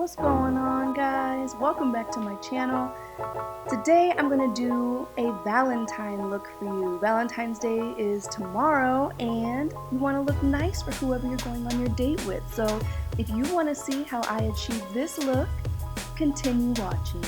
What's going on, guys? Welcome back to my channel. Today I'm going to do a Valentine look for you. Valentine's Day is tomorrow and you want to look nice for whoever you're going on your date with. So if you want to see how I achieve this look, continue watching.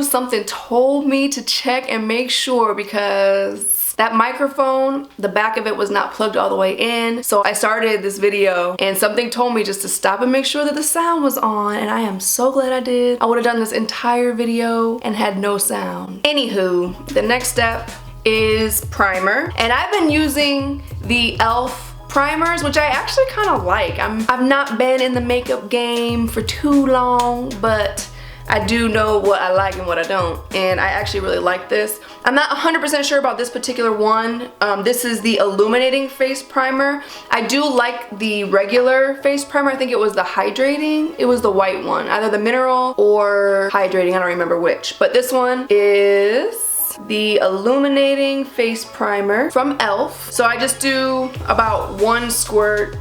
Something told me to check and make sure because that microphone, the back of it was not plugged all the way in. So I started this video and something told me just to stop and make sure that the sound was on, and I am so glad I did. I would have done this entire video and had no sound. Anywho, the next step is primer, and I've been using the e.l.f. primers, which I actually kind of like. I've not been in the makeup game for too long, but I do know what I like and what I don't, and I actually really like this. I'm not 100% sure about this particular one. This is the Illuminating face primer. I do like the regular face primer. I think it was the hydrating. It was the white one, either the mineral or hydrating. I don't remember which, but this one is the Illuminating face primer from e.l.f. So I just do about one squirt.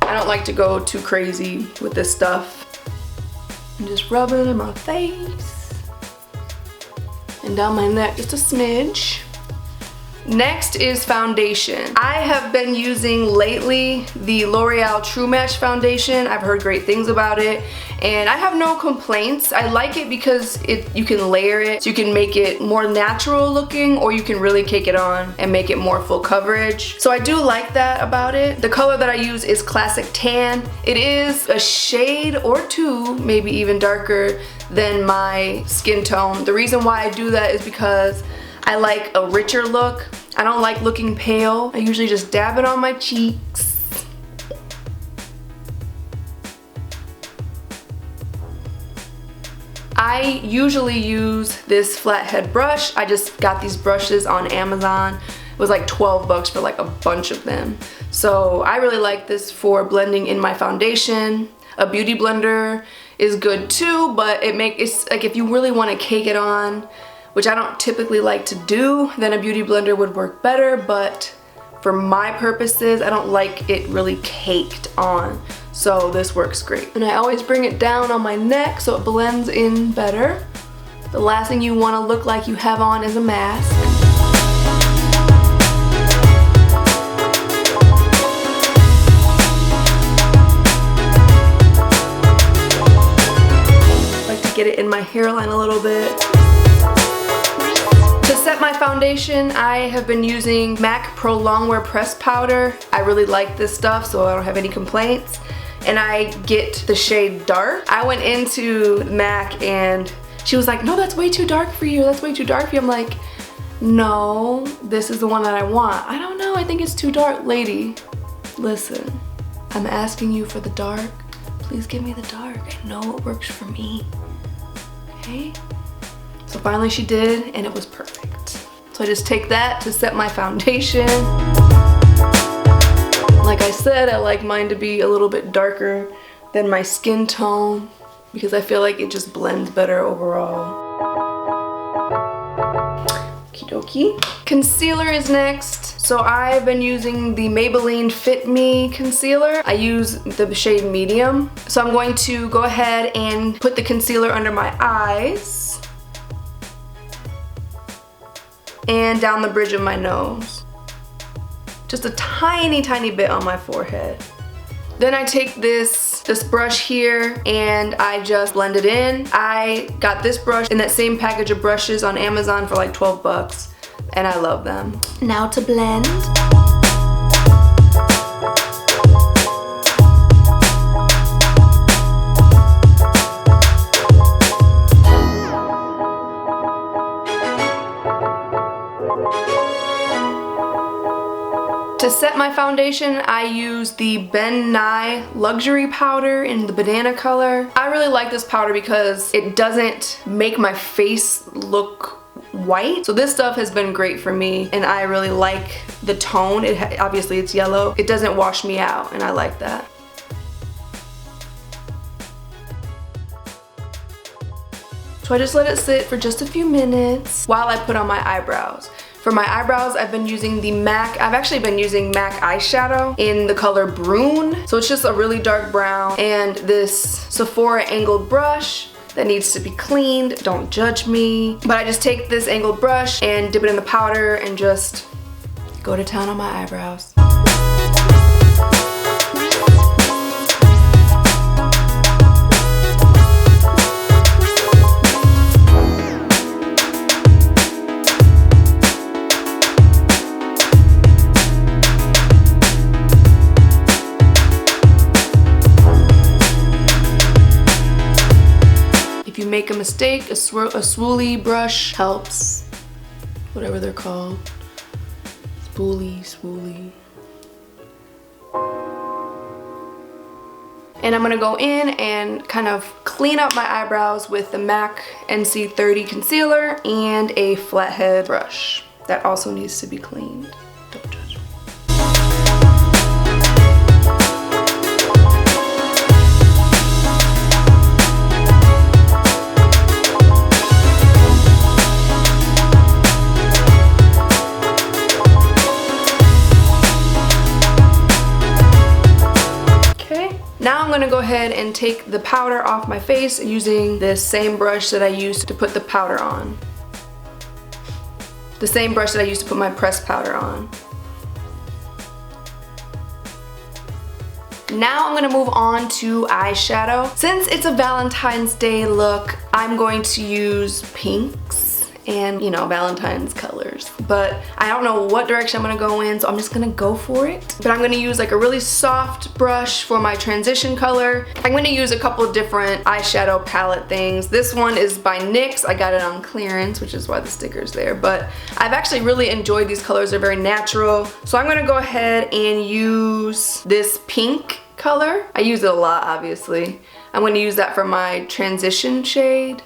I don't like to go too crazy with this stuff. And just rub it in my face and down my neck just a smidge. Next is foundation. I have been using lately the L'Oreal True Match foundation. I've heard great things about it and I have no complaints. I like it because you can layer it, so you can make it more natural looking, or you can really cake it on and make it more full coverage. So I do like that about it. The color that I use is Classic Tan. It is a shade or two, maybe even darker than my skin tone. The reason why I do that is because I like a richer look. I don't like looking pale. I usually just dab it on my cheeks. I usually use this flathead brush. I just got these brushes on Amazon. It was like 12 bucks for like a bunch of them. So I really like this for blending in my foundation. A beauty blender is good too, but it's like if you really want to cake it on, which I don't typically like to do, then a beauty blender would work better, but for my purposes, I don't like it really caked on. So this works great. And I always bring it down on my neck so it blends in better. The last thing you want to look like you have on is a mask. I like to get it in my hairline a little bit. To set my foundation, I have been using MAC Pro Longwear Press Powder. I really like this stuff, so I don't have any complaints. And I get the shade Dark. I went into MAC and she was like, no, that's way too dark for you. That's way too dark for you. I'm like, no, this is the one that I want. I don't know, I think it's too dark. Lady, listen, I'm asking you for the dark. Please give me the dark. I know it works for me, okay? So finally she did, and it was perfect. So I just take that to set my foundation. Like I said, I like mine to be a little bit darker than my skin tone because I feel like it just blends better overall. Okie dokie. Concealer is next. So I've been using the Maybelline Fit Me concealer. I use the shade medium. So I'm going to go ahead and put the concealer under my eyes and down the bridge of my nose. Just a tiny, tiny bit on my forehead. Then I take this brush here and I just blend it in. I got this brush in that same package of brushes on Amazon for like 12 bucks and I love them. Now to blend. To set my foundation, I use the Ben Nye Luxury Powder in the banana color. I really like this powder because it doesn't make my face look white. So this stuff has been great for me, and I really like the tone. Obviously it's yellow. It doesn't wash me out, and I like that. So I just let it sit for just a few minutes while I put on my eyebrows. For my eyebrows, I've been using the I've actually been using MAC eyeshadow in the color Brune. So it's just a really dark brown, and this Sephora angled brush that needs to be cleaned. Don't judge me. But I just take this angled brush and dip it in the powder and just go to town on my eyebrows. If you make a mistake, a swooly brush helps. Whatever they're called. Swooly. And I'm gonna go in and kind of clean up my eyebrows with the MAC NC30 concealer and a flathead brush. That also needs to be cleaned. Don't judge me. Now I'm gonna go ahead and take the powder off my face using this same brush that I used to put the powder on. The same brush that I used to put my pressed powder on. Now I'm gonna move on to eyeshadow. Since it's a Valentine's Day look, I'm going to use pinks and, you know, Valentine's colors. But I don't know what direction I'm gonna go in, so I'm just gonna go for it. But I'm gonna use like a really soft brush for my transition color. I'm gonna use a couple of different eyeshadow palette things. This one is by NYX. I got it on clearance, which is why the sticker's there. But I've actually really enjoyed these colors. They're very natural. So I'm gonna go ahead and use this pink color. I use it a lot, obviously. I'm gonna use that for my transition shade.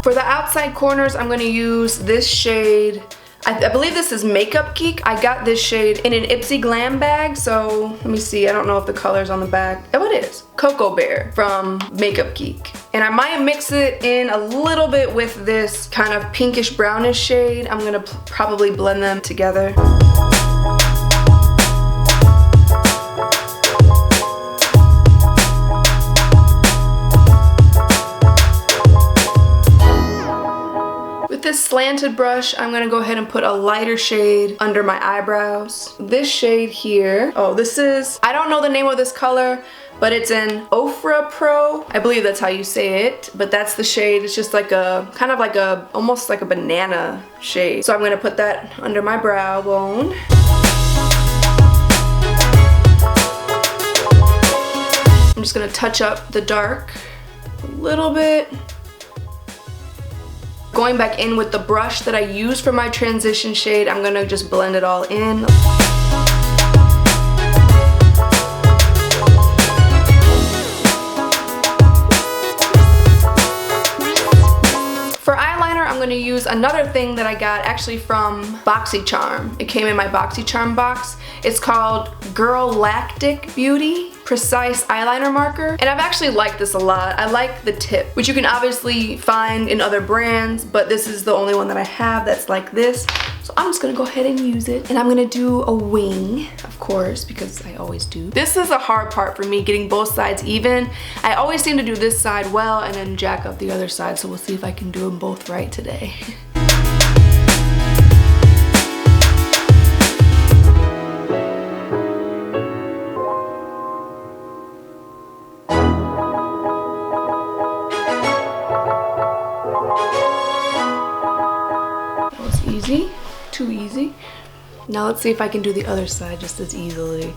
For the outside corners, I'm gonna use this shade. I believe this is Makeup Geek. I got this shade in an Ipsy Glam bag, so let me see. I don't know if the color's on the back. Oh, it is. Cocoa Bear from Makeup Geek. And I might mix it in a little bit with this kind of pinkish brownish shade. I'm gonna probably blend them together. This slanted brush, I'm gonna go ahead and put a lighter shade under my eyebrows. This shade here, oh, this is, I don't know the name of this color, but it's an Ofra Pro. I believe that's how you say it, but that's the shade. It's just like a, kind of like a, almost like a banana shade. So I'm gonna put that under my brow bone. I'm just gonna touch up the dark a little bit. Going back in with the brush that I used for my transition shade, I'm gonna just blend it all in. For eyeliner, I'm gonna use another thing that I got actually from BoxyCharm. It came in my BoxyCharm box. It's called Girl Lactic Beauty Precise Eyeliner Marker, and I've actually liked this a lot. I like the tip, which you can obviously find in other brands, but this is the only one that I have that's like this. So I'm just gonna go ahead and use it, and I'm gonna do a wing, of course, because I always do. This is a hard part for me, getting both sides even. I always seem to do this side well and then jack up the other side, so we'll see if I can do them both right today. Easy, too easy. Now let's see if I can do the other side just as easily.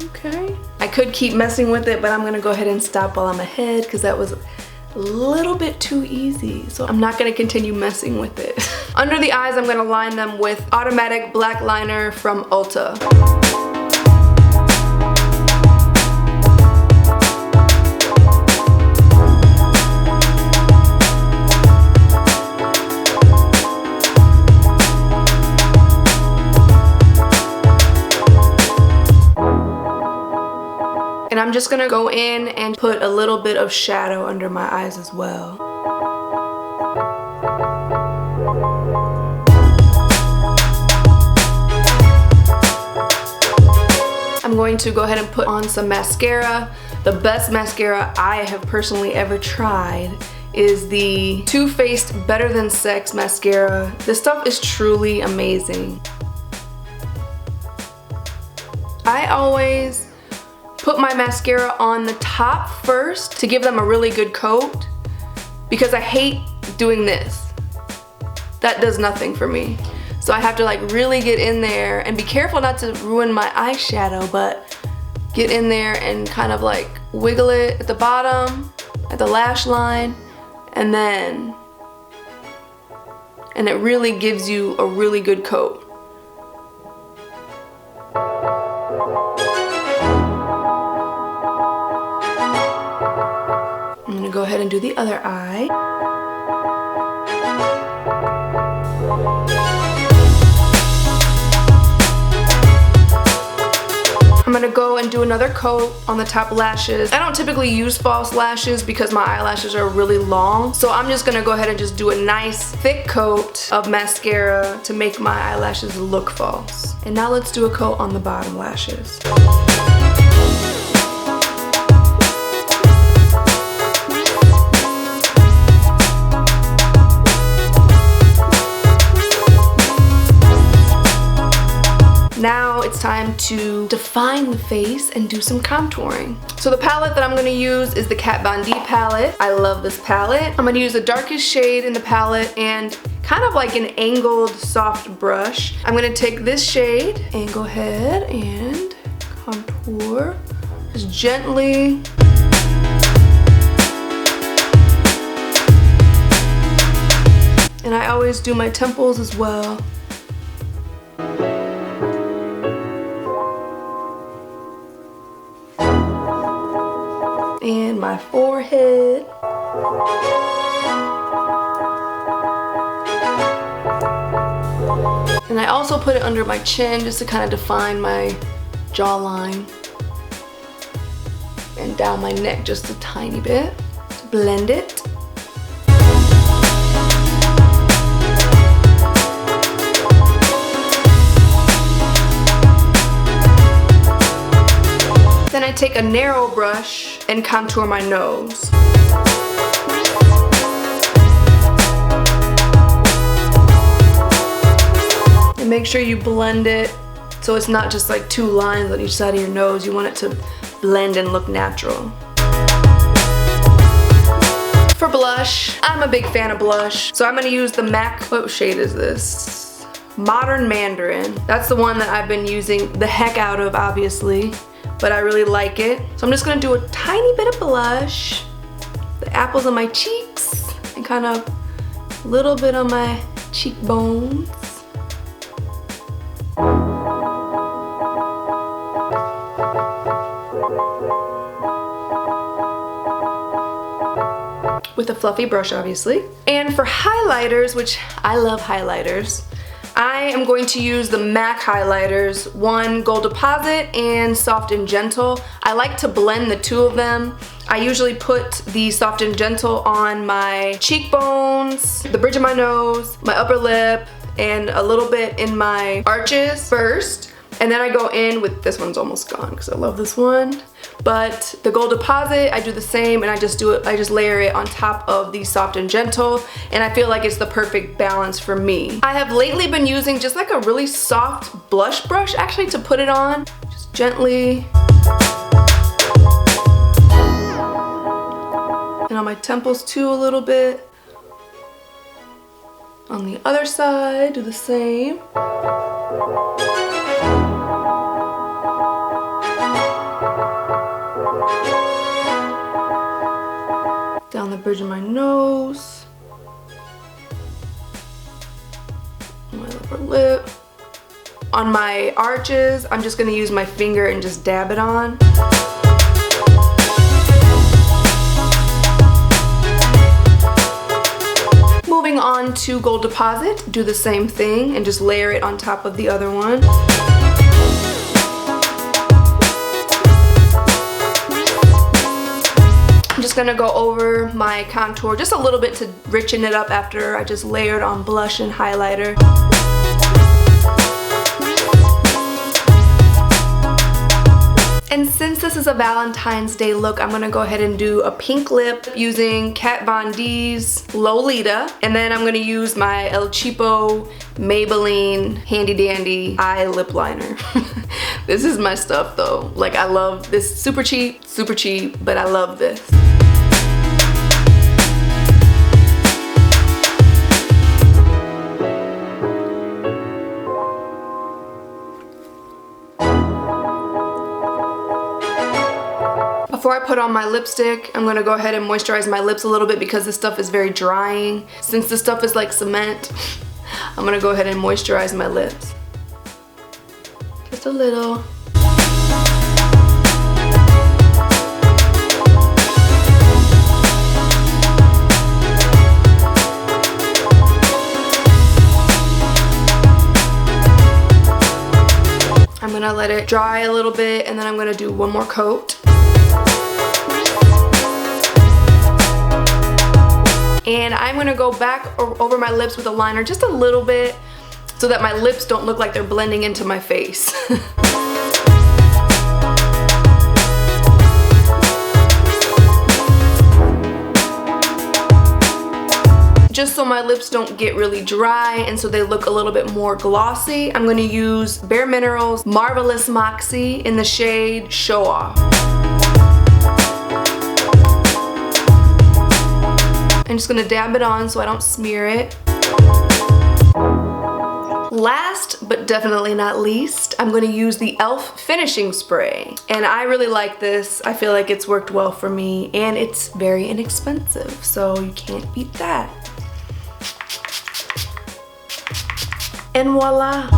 Okay. I could keep messing with it, but I'm gonna go ahead and stop while I'm ahead because that was a little bit too easy. So I'm not gonna continue messing with it. Under the eyes, I'm gonna line them with automatic black liner from Ulta. And I'm just gonna go in and put a little bit of shadow under my eyes as well. I'm going to go ahead and put on some mascara. The best mascara I have personally ever tried is the Too Faced Better Than Sex mascara. This stuff is truly amazing. I always put my mascara on the top first to give them a really good coat because I hate doing this. That does nothing for me. So I have to like really get in there and be careful not to ruin my eyeshadow, but get in there and kind of like wiggle it at the bottom, at the lash line, and it really gives you a really good coat. I'm gonna go ahead and do the other eye. I'm gonna go and do another coat on the top lashes. I don't typically use false lashes because my eyelashes are really long. So I'm just gonna go ahead and just do a nice thick coat of mascara to make my eyelashes look false. And now let's do a coat on the bottom lashes. Now it's time to define the face and do some contouring. So the palette that I'm gonna use is the Kat Von D palette. I love this palette. I'm gonna use the darkest shade in the palette and kind of like an angled soft brush. I'm gonna take this shade and go ahead and contour just gently. And I always do my temples as well. And my forehead. And I also put it under my chin just to kind of define my jawline. And down my neck just a tiny bit to blend it. Then I take a narrow brush and contour my nose. And make sure you blend it so it's not just like two lines on each side of your nose. You want it to blend and look natural. For blush, I'm a big fan of blush. So I'm gonna use the MAC, what shade is this? Modern Mandarin. That's the one that I've been using the heck out of, obviously. But I really like it. So I'm just gonna do a tiny bit of blush, the apples on my cheeks, and kind of a little bit on my cheekbones. With a fluffy brush, obviously. And for highlighters, which I love highlighters, I am going to use the MAC highlighters, one Gold Deposit and Soft and Gentle. I like to blend the two of them. I usually put the Soft and Gentle on my cheekbones, the bridge of my nose, my upper lip, and a little bit in my arches first. And then I go in with, this one's almost gone because I love this one. But the Gold Deposit, I do the same and I just layer it on top of the Soft and Gentle, and I feel like it's the perfect balance for me. I have lately been using just like a really soft blush brush actually to put it on, just gently. And on my temples too a little bit. On the other side, do the same. bridge of my nose, my upper lip. On my arches, I'm just gonna use my finger and just dab it on. Moving on to Gold Deposit, do the same thing and just layer it on top of the other one. I'm just gonna go over my contour just a little bit to richen it up after I just layered on blush and highlighter. And since this is a Valentine's Day look, I'm gonna go ahead and do a pink lip using Kat Von D's Lolita. And then I'm gonna use my El Cheapo Maybelline Handy Dandy eye lip liner. This is my stuff though. Like, I love this. Super cheap, but I love this. Before I put on my lipstick, I'm gonna go ahead and moisturize my lips a little bit because this stuff is very drying. Since this stuff is like cement, I'm gonna go ahead and moisturize my lips. Just a little. I'm gonna let it dry a little bit and then I'm gonna do one more coat. And I'm gonna go back over my lips with a liner just a little bit so that my lips don't look like they're blending into my face. Just so my lips don't get really dry and so they look a little bit more glossy, I'm gonna use Bare Minerals Marvelous Moxie in the shade Show Off. I'm just gonna dab it on so I don't smear it. Last but definitely not least, I'm gonna use the e.l.f. finishing spray. And I really like this. I feel like it's worked well for me and it's very inexpensive, so you can't beat that. And voila!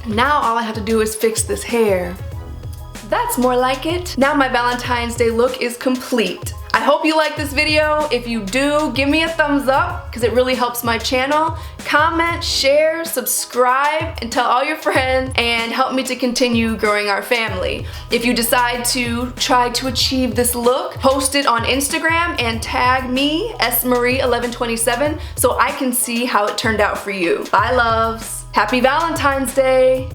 Now all I have to do is fix this hair. That's more like it. Now my Valentine's Day look is complete. I hope you like this video. If you do, give me a thumbs up because it really helps my channel. Comment, share, subscribe, and tell all your friends and help me to continue growing our family. If you decide to try to achieve this look, post it on Instagram and tag me, SMarie27, so I can see how it turned out for you. Bye loves. Happy Valentine's Day.